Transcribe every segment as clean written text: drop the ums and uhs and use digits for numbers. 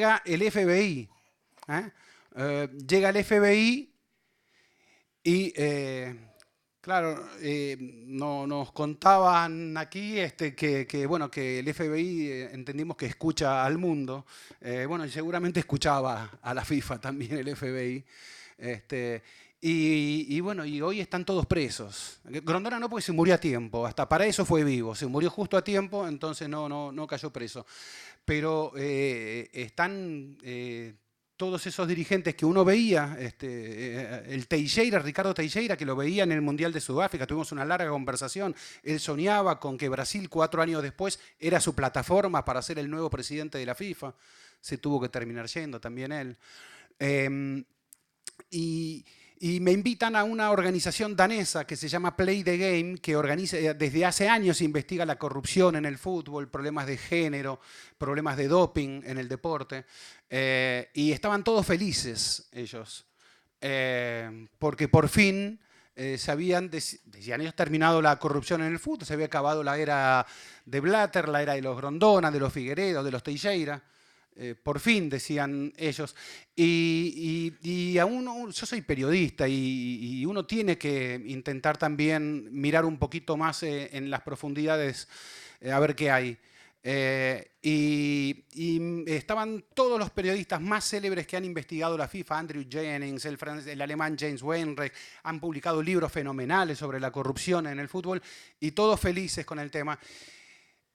llega el FBI. Llega el FBI y, claro, nos contaban aquí bueno, que el FBI entendimos que escucha al mundo. Bueno, y seguramente escuchaba a la FIFA también el FBI. Este, y bueno, y hoy están todos presos. Grondona no, porque se murió a tiempo, hasta para eso fue vivo, se murió justo a tiempo, entonces no cayó preso. Pero están todos esos dirigentes que uno veía, el Teixeira, Ricardo Teixeira, que lo veía en el Mundial de Sudáfrica, tuvimos una larga conversación, él soñaba con que Brasil 4 años después era su plataforma para ser el nuevo presidente de la FIFA, se tuvo que terminar yendo también él. Eh, y, y me invitan a una organización danesa que se llama Play the Game, que organiza, desde hace años investiga la corrupción en el fútbol, problemas de género, problemas de doping en el deporte. Y estaban todos felices ellos, porque por fin decían ellos, terminado la corrupción en el fútbol, se había acabado la era de Blatter, la era de los Grondona, de los Figueiredo, de los Teixeira. Por fin, decían ellos. Y a uno, yo soy periodista y uno tiene que intentar también mirar un poquito más en las profundidades, a ver qué hay. Y estaban todos los periodistas más célebres que han investigado la FIFA, Andrew Jennings, el alemán James Wainwright, han publicado libros fenomenales sobre la corrupción en el fútbol y todos felices con el tema.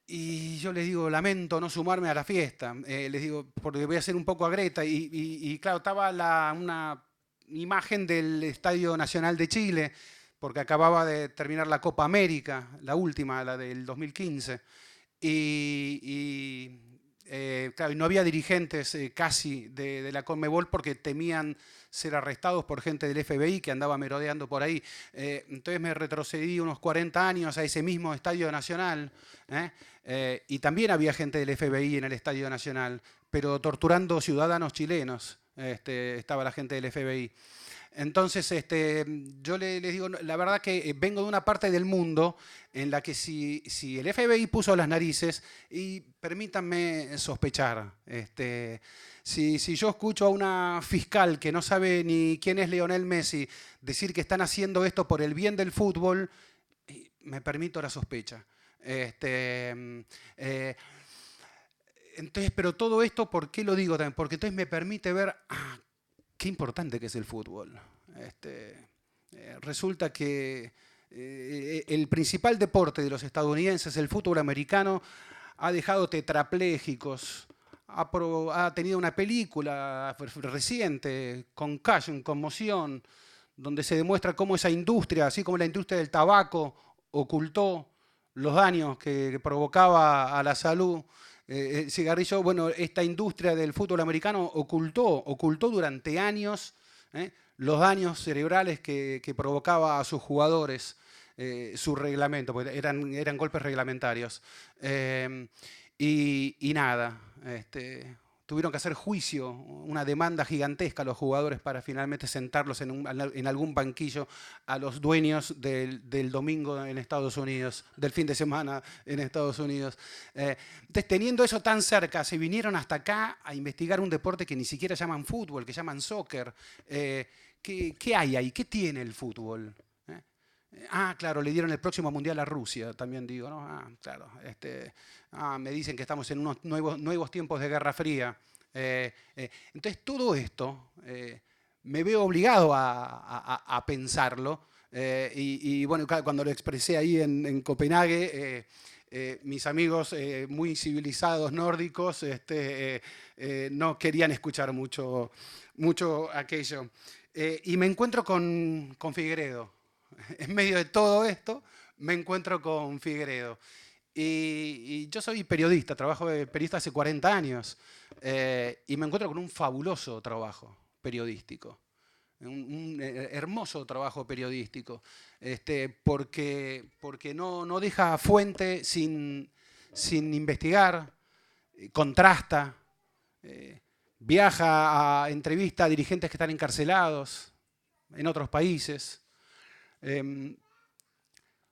Y yo les digo, lamento no sumarme a la fiesta, les digo, porque voy a ser un poco agreta. Y claro, estaba una imagen del Estadio Nacional de Chile, porque acababa de terminar la Copa América, la última, la del 2015. Claro, y no había dirigentes casi de la Conmebol porque temían ser arrestados por gente del FBI que andaba merodeando por ahí. Entonces me retrocedí unos 40 años a ese mismo Estadio Nacional, y también había gente del FBI en el Estadio Nacional, pero torturando ciudadanos chilenos. Estaba la gente del FBI. Entonces, yo les digo, la verdad que vengo de una parte del mundo en la que si el FBI puso las narices, y permítanme sospechar, si yo escucho a una fiscal que no sabe ni quién es Lionel Messi decir que están haciendo esto por el bien del fútbol, me permito la sospecha. Entonces, pero todo esto, ¿por qué lo digo también? Porque entonces me permite ver, qué importante que es el fútbol. Resulta que el principal deporte de los estadounidenses, el fútbol americano, ha dejado tetraplégicos, ha tenido una película reciente, Concussion, Conmoción, donde se demuestra cómo esa industria, así como la industria del tabaco, ocultó los daños que provocaba a la salud el cigarrillo. Bueno, esta industria del fútbol americano ocultó durante años los daños cerebrales que provocaba a sus jugadores su reglamento, porque eran golpes reglamentarios. Y nada, tuvieron que hacer juicio, una demanda gigantesca a los jugadores para finalmente sentarlos en algún banquillo a los dueños del domingo en Estados Unidos, del fin de semana en Estados Unidos. Entonces, teniendo eso tan cerca, se vinieron hasta acá a investigar un deporte que ni siquiera llaman fútbol, que llaman soccer. ¿Qué hay ahí? ¿Qué tiene el fútbol? Claro, le dieron el próximo mundial a Rusia, también digo, ¿no? Claro. Me dicen que estamos en unos nuevos tiempos de Guerra Fría. Entonces, todo esto me veo obligado a pensarlo. Bueno, cuando lo expresé ahí en Copenhague, mis amigos muy civilizados nórdicos no querían escuchar mucho aquello. Y me encuentro con Figueiredo. En medio de todo esto, me encuentro con Figueiredo. Y yo soy periodista, trabajo de periodista hace 40 años, y me encuentro con un fabuloso trabajo periodístico, un hermoso trabajo periodístico, porque no deja fuente sin investigar, contrasta, viaja a entrevista a dirigentes que están encarcelados en otros países.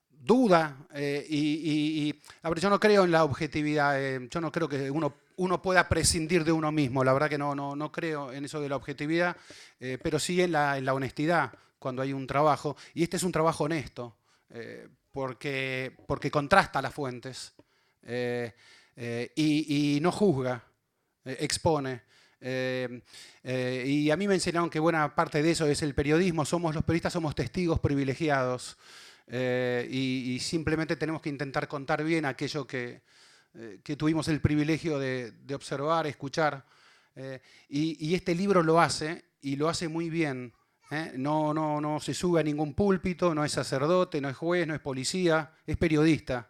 Duda, a ver, yo no creo en la objetividad, yo no creo que uno uno pueda prescindir de uno mismo. La verdad que no creo en eso de la objetividad, pero sí en la honestidad cuando hay un trabajo. Y este es un trabajo honesto, porque contrasta las fuentes y no juzga, expone. Y a mí me enseñaron que buena parte de eso es el periodismo. Los periodistas somos testigos privilegiados y simplemente tenemos que intentar contar bien aquello que tuvimos el privilegio de observar, escuchar. Y este libro lo hace, y lo hace muy bien. No se sube a ningún púlpito, no es sacerdote, no es juez, no es policía, es periodista.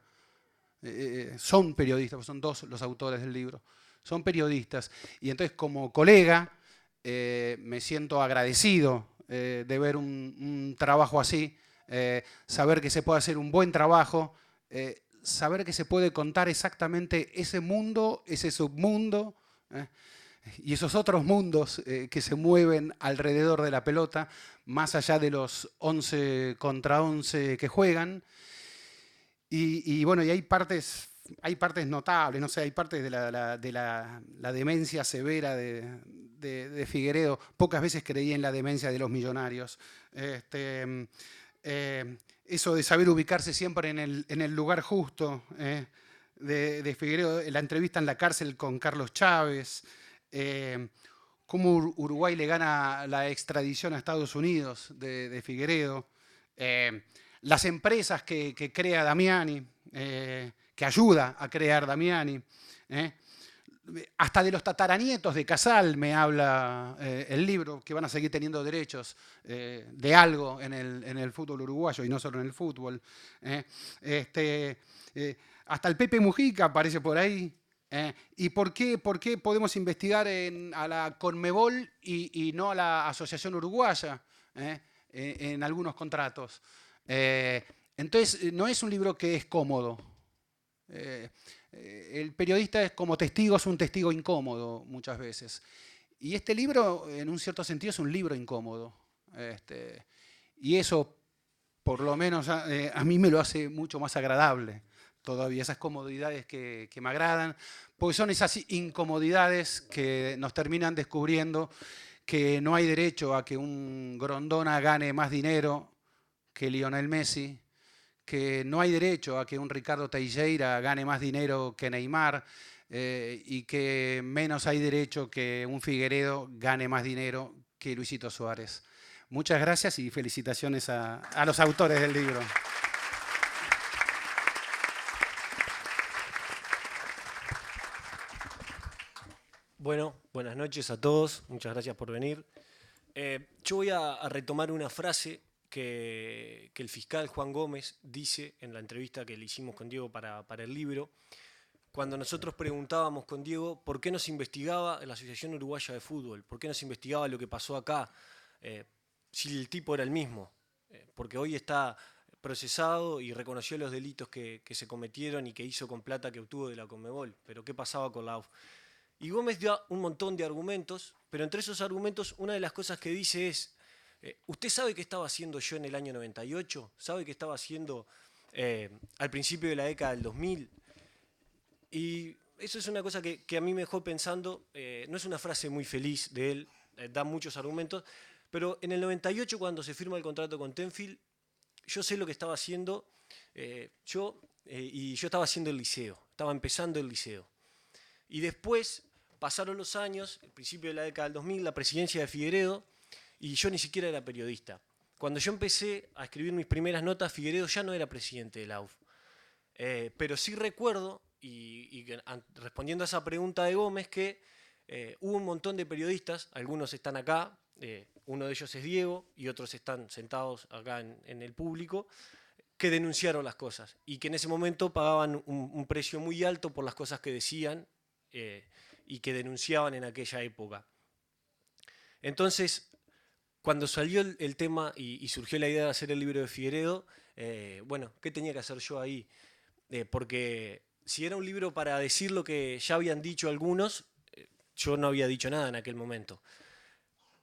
Son periodistas, son dos los autores del libro. Son periodistas. Y entonces, como colega, me siento agradecido de ver un trabajo así, saber que se puede hacer un buen trabajo, saber que se puede contar exactamente ese mundo, ese submundo, y esos otros mundos que se mueven alrededor de la pelota, más allá de los 11 contra 11 que juegan. Y bueno, y hay partes notables, no sé, hay partes de la demencia severa de Figueiredo. Pocas veces creí en la demencia de los millonarios. Eso de saber ubicarse siempre en el lugar justo, de Figueiredo, la entrevista en la cárcel con Carlos Chávez, cómo Uruguay le gana la extradición a Estados Unidos de Figueiredo, las empresas que crea Damiani, que ayuda a crear Damiani, hasta de los tataranietos de Casal me habla el libro, que van a seguir teniendo derechos de algo en el fútbol uruguayo y no solo en el fútbol. Hasta el Pepe Mujica aparece por ahí. ¿Y por qué podemos investigar a la Conmebol y no a la Asociación Uruguaya en algunos contratos? Entonces, no es un libro que es cómodo. El periodista como testigo es un testigo incómodo muchas veces. Y este libro, en un cierto sentido, es un libro incómodo. Y eso, por lo menos, a mí me lo hace mucho más agradable todavía, esas comodidades que me agradan, porque son esas incomodidades que nos terminan descubriendo que no hay derecho a que un Grondona gane más dinero que Lionel Messi, que no hay derecho a que un Ricardo Teixeira gane más dinero que Neymar, y que menos hay derecho que un Figueiredo gane más dinero que Luisito Suárez. Muchas gracias y felicitaciones a los autores del libro. Bueno, buenas noches a todos, muchas gracias por venir. Yo voy a retomar una frase que el fiscal Juan Gómez dice en la entrevista que le hicimos con Diego para el libro, cuando nosotros preguntábamos con Diego por qué nos investigaba la Asociación Uruguaya de Fútbol, por qué nos investigaba lo que pasó acá, si el tipo era el mismo, porque hoy está procesado y reconoció los delitos que se cometieron y que hizo con plata que obtuvo de la Conmebol, pero ¿qué pasaba con la AUF? Y Gómez dio un montón de argumentos, pero entre esos argumentos una de las cosas que dice es, ¿usted sabe qué estaba haciendo yo en el año 98? ¿Sabe qué estaba haciendo al principio de la década del 2000? Y eso es una cosa que a mí me dejó pensando, no es una frase muy feliz de él, da muchos argumentos, pero en el 98 cuando se firma el contrato con Tenfield, yo sé lo que estaba haciendo, y yo estaba haciendo el liceo, estaba empezando el liceo. Y después pasaron los años, el principio de la década del 2000, la presidencia de Figueiredo, y yo ni siquiera era periodista. Cuando yo empecé a escribir mis primeras notas, Figueiredo ya no era presidente de la AUF. Pero sí recuerdo, y respondiendo a esa pregunta de Gómez, que hubo un montón de periodistas, algunos están acá, uno de ellos es Diego, y otros están sentados acá en el público, que denunciaron las cosas, y que en ese momento pagaban un precio muy alto por las cosas que decían, y que denunciaban en aquella época. Entonces, cuando salió el tema y surgió la idea de hacer el libro de Figueiredo, bueno, ¿qué tenía que hacer yo ahí? Porque si era un libro para decir lo que ya habían dicho algunos, yo no había dicho nada en aquel momento.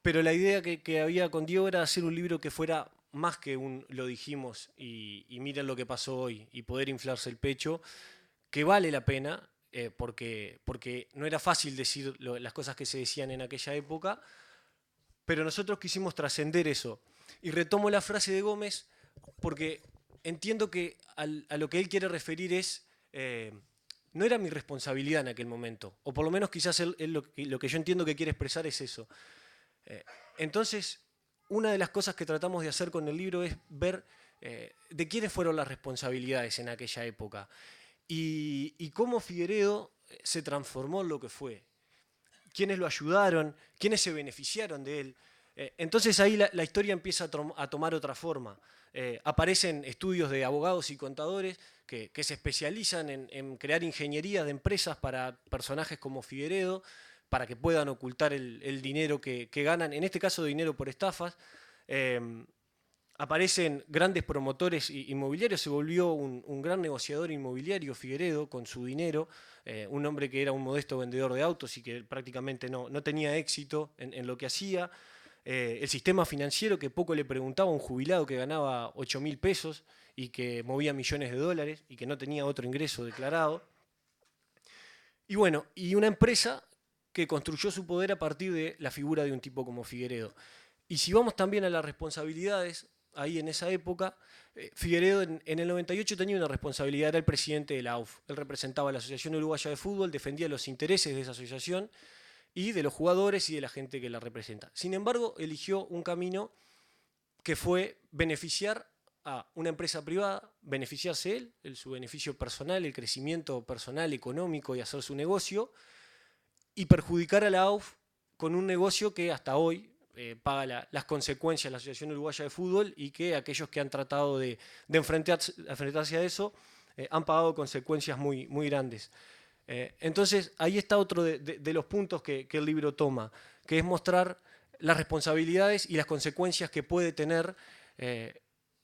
Pero la idea que había con Diego era hacer un libro que fuera más que un lo dijimos y miren lo que pasó hoy y poder inflarse el pecho, que vale la pena, porque no era fácil decir las cosas que se decían en aquella época, pero nosotros quisimos trascender eso. Y retomo la frase de Gómez porque entiendo que a lo que él quiere referir es, no era mi responsabilidad en aquel momento, o por lo menos quizás lo que yo entiendo que quiere expresar es eso. Entonces, una de las cosas que tratamos de hacer con el libro es ver de quiénes fueron las responsabilidades en aquella época y cómo Figueredo se transformó en lo que fue, quiénes lo ayudaron, quiénes se beneficiaron de él. Entonces ahí la historia empieza a tomar otra forma. Aparecen estudios de abogados y contadores que se especializan en crear ingeniería de empresas para personajes como Figueredo, para que puedan ocultar el dinero que ganan, en este caso dinero por estafas. Aparecen grandes promotores inmobiliarios, se volvió un gran negociador inmobiliario Figueredo con su dinero, un hombre que era un modesto vendedor de autos y que prácticamente no tenía éxito en lo que hacía. El sistema financiero que poco le preguntaba a un jubilado que ganaba 8.000 pesos y que movía millones de dólares y que no tenía otro ingreso declarado. Y bueno, y una empresa que construyó su poder a partir de la figura de un tipo como Figueredo. Y si vamos también a las responsabilidades, ahí en esa época, Figueredo en el 98 tenía una responsabilidad, era el presidente de la AUF. Él representaba a la Asociación Uruguaya de Fútbol, defendía los intereses de esa asociación y de los jugadores y de la gente que la representa. Sin embargo, eligió un camino que fue beneficiar a una empresa privada, beneficiarse él, su beneficio personal, el crecimiento personal, económico y hacer su negocio, y perjudicar a la AUF con un negocio que hasta hoy paga las consecuencias de la Asociación Uruguaya de Fútbol y que aquellos que han tratado de enfrentarse a eso han pagado consecuencias muy, muy grandes. Entonces, ahí está otro de los puntos que el libro toma, que es mostrar las responsabilidades y las consecuencias que puede tener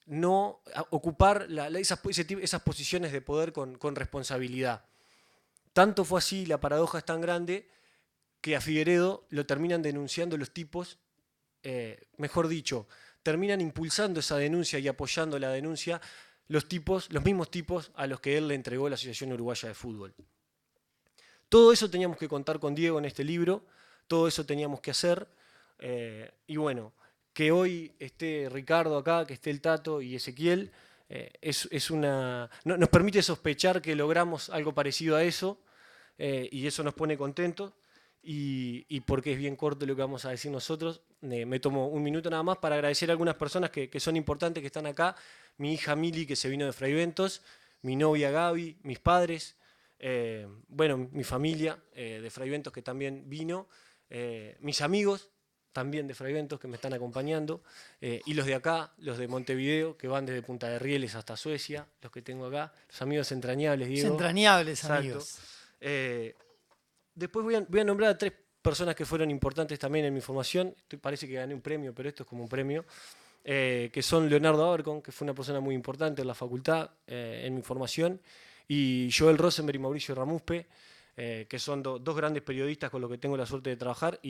no ocupar esas posiciones de poder con responsabilidad. Tanto fue así, la paradoja es tan grande, que a Figueredo lo terminan denunciando los tipos, mejor dicho, terminan impulsando esa denuncia y apoyando la denuncia los mismos tipos a los que él le entregó la Asociación Uruguaya de Fútbol. Todo eso teníamos que contar con Diego en este libro, todo eso teníamos que hacer, y bueno, que hoy esté Ricardo acá, que esté el Tato y Ezequiel, nos permite sospechar que logramos algo parecido a eso, y eso nos pone contentos, y porque es bien corto lo que vamos a decir nosotros, me tomo un minuto nada más para agradecer a algunas personas que son importantes, que están acá, mi hija Mili, que se vino de Fraiventos, mi novia Gaby, mis padres, bueno, mi familia de Fraiventos que también vino, mis amigos también de Fraiventos que me están acompañando, y los de acá, los de Montevideo, que van desde Punta de Rieles hasta Suecia, los que tengo acá, los amigos entrañables, Diego. Los entrañables, exacto. amigos. Después voy a nombrar a 3 personas que fueron importantes también en mi formación, parece que gané un premio, pero esto es como un premio, que son Leonardo Abercon, que fue una persona muy importante en la facultad, en mi formación, y Joel Rosenberg y Mauricio Ramuspe, que son dos grandes periodistas con los que tengo la suerte de trabajar.